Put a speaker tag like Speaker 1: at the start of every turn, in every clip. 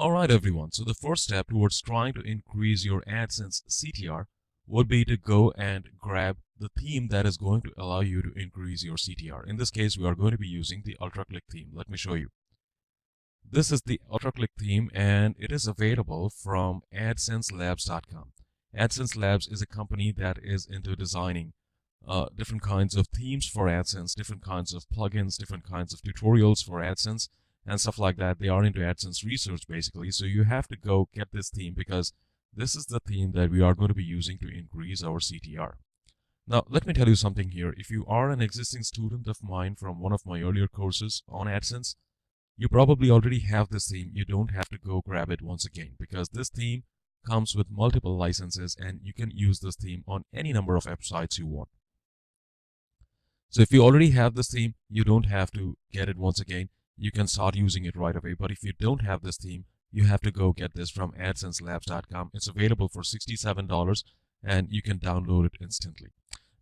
Speaker 1: Alright everyone, so the first step towards trying to increase your AdSense CTR would be to go and grab the theme that is going to allow you to increase your CTR. In this case, we are going to be using the UltraClick theme. Let me show you. This is the UltraClick theme and it is available from AdsenseLabs.com. AdSense Labs is a company that is into designing different kinds of themes for AdSense, different kinds of plugins, different kinds of tutorials for AdSense, and stuff like that. They are into AdSense research basically. So you have to go get this theme because this is the theme that we are going to be using to increase our CTR. Now, let me tell you something here. If you are an existing student of mine from one of my earlier courses on AdSense, you probably already have this theme. You don't have to go grab it once again because this theme comes with multiple licenses and you can use this theme on any number of websites you want. So if you already have this theme, you don't have to get it once again. You can start using it right away. But if you don't have this theme, you have to go get this from AdsenseLabs.com. It's available for $67 and you can download it instantly.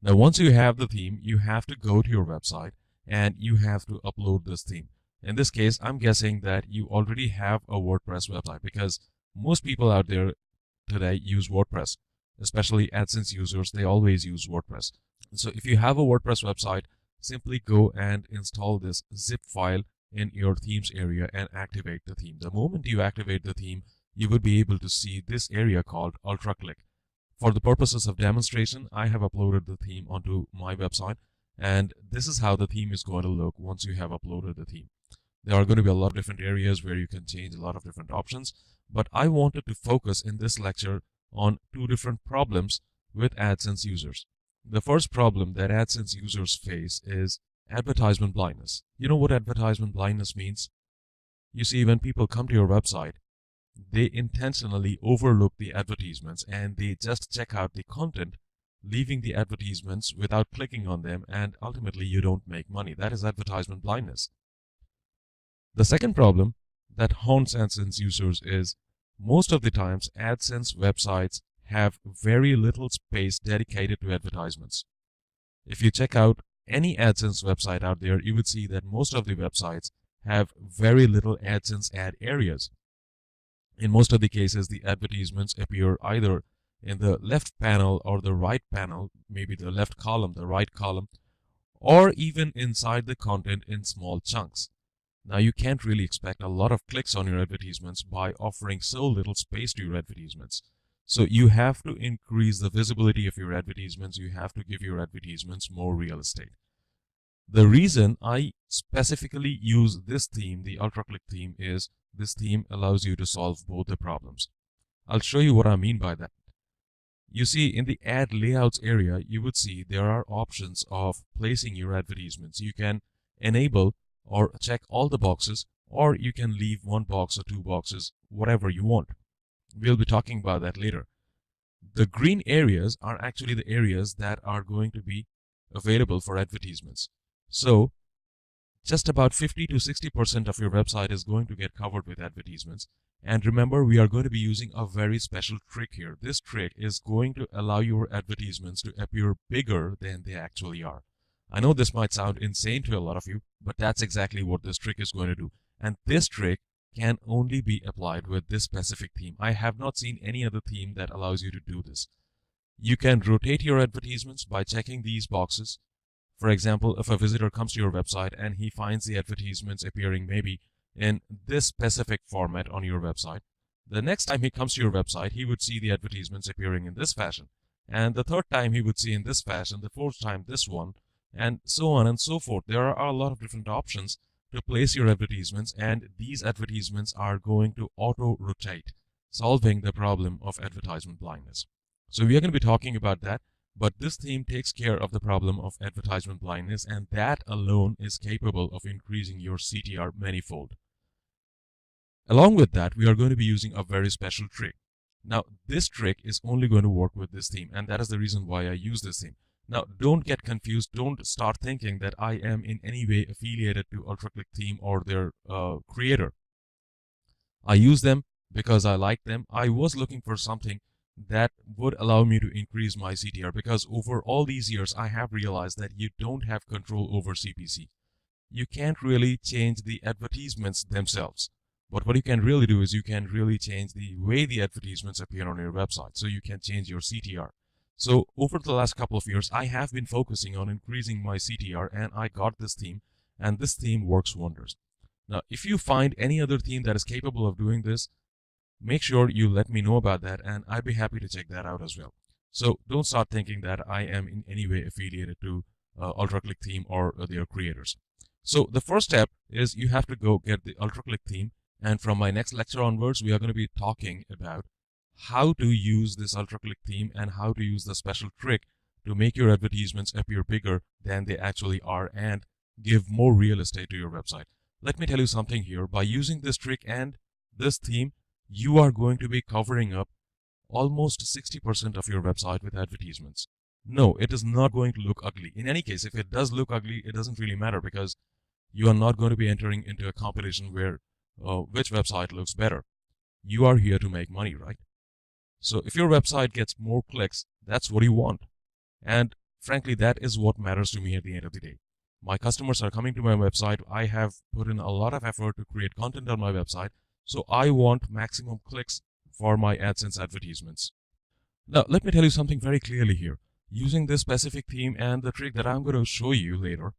Speaker 1: Now, once you have the theme, you have to go to your website and you have to upload this theme. In this case, I'm guessing that you already have a WordPress website because most people out there today use WordPress, especially AdSense users. They always use WordPress. So if you have a WordPress website, simply go and install this zip file in your themes area and activate the theme. The moment you activate the theme, you would be able to see this area called UltraClick. For the purposes of demonstration, I have uploaded the theme onto my website, and this is how the theme is going to look once you have uploaded the theme. There are going to be a lot of different areas where you can change a lot of different options, but I wanted to focus in this lecture on two different problems with AdSense users. The first problem that AdSense users face is advertisement blindness. You know what advertisement blindness means? You see, when people come to your website, they intentionally overlook the advertisements and they just check out the content, leaving the advertisements without clicking on them, and ultimately you don't make money. That is advertisement blindness. The second problem that haunts AdSense users is most of the times AdSense websites have very little space dedicated to advertisements. If you check out any AdSense website out there, you would see that most of the websites have very little AdSense ad areas. In most of the cases, the advertisements appear either in the left panel or the right panel, maybe the left column, the right column, or even inside the content in small chunks. Now, you can't really expect a lot of clicks on your advertisements by offering so little space to your advertisements. So you have to increase the visibility of your advertisements. You have to give your advertisements more real estate. The reason I specifically use this theme, the UltraClick theme, is this theme allows you to solve both the problems. I'll show you what I mean by that. You see, in the ad layouts area, you would see there are options of placing your advertisements. You can enable or check all the boxes, or you can leave one box or two boxes, whatever you want. We'll be talking about that later. The green areas are actually the areas that are going to be available for advertisements. So just about 50 to 60% of your website is going to get covered with advertisements. And remember, we are going to be using a very special trick here. This trick is going to allow your advertisements to appear bigger than they actually are. I know this might sound insane to a lot of you, but that's exactly what this trick is going to do. And this trick can only be applied with this specific theme. I have not seen any other theme that allows you to do this. You can rotate your advertisements by checking these boxes. For example, if a visitor comes to your website and he finds the advertisements appearing maybe in this specific format on your website, the next time he comes to your website, he would see the advertisements appearing in this fashion. And the third time he would see in this fashion, the fourth time this one, and so on and so forth. There are a lot of different options to place your advertisements, and these advertisements are going to auto-rotate, solving the problem of advertisement blindness. So we are going to be talking about that, but this theme takes care of the problem of advertisement blindness, and that alone is capable of increasing your CTR manifold. Along with that, we are going to be using a very special trick. Now, this trick is only going to work with this theme, and that is the reason why I use this theme. Now, don't get confused. Don't start thinking that I am in any way affiliated to UltraClick theme or their creator. I use them because I like them. I was looking for something that would allow me to increase my CTR because over all these years, I have realized that you don't have control over CPC. You can't really change the advertisements themselves, But what you can really do is you can really change the way the advertisements appear on your website. So you can change your CTR. So over the last couple of years, I have been focusing on increasing my CTR, and I got this theme, and this theme works wonders. Now, if you find any other theme that is capable of doing this, make sure you let me know about that, and I'd be happy to check that out as well. So don't start thinking that I am in any way affiliated to UltraClick theme or their creators. So the first step is you have to go get the UltraClick theme, and from my next lecture onwards, we are going to be talking about how to use this UltraClick theme and how to use the special trick to make your advertisements appear bigger than they actually are and give more real estate to your website. Let me tell you something here. By using this trick and this theme, you are going to be covering up almost 60% of your website with advertisements. No, it is not going to look ugly. In any case, if it does look ugly, it doesn't really matter because you are not going to be entering into a competition where which website looks better. You are here to make money, right? So if your website gets more clicks, that's what you want. And frankly, that is what matters to me at the end of the day. My customers are coming to my website. I have put in a lot of effort to create content on my website. So I want maximum clicks for my AdSense advertisements. Now, let me tell you something very clearly here. Using this specific theme and the trick that I'm going to show you later,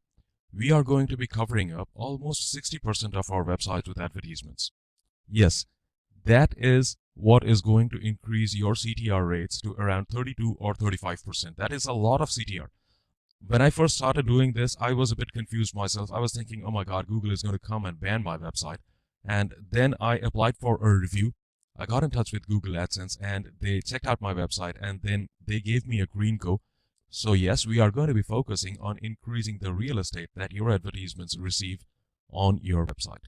Speaker 1: we are going to be covering up almost 60% of our websites with advertisements. Yes, that is what is going to increase your CTR rates to around 32 or 35%. That is a lot of CTR. When I first started doing this, I was a bit confused myself. I was thinking, oh my God, Google is going to come and ban my website. And then I applied for a review. I got in touch with Google AdSense and they checked out my website and then they gave me a green go. So yes, we are going to be focusing on increasing the real estate that your advertisements receive on your website.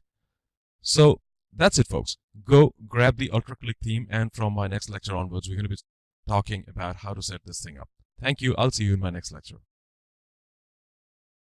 Speaker 1: So that's it, folks. Go grab the UltraClick theme, and from my next lecture onwards, we're going to be talking about how to set this thing up. Thank you. I'll see you in my next lecture.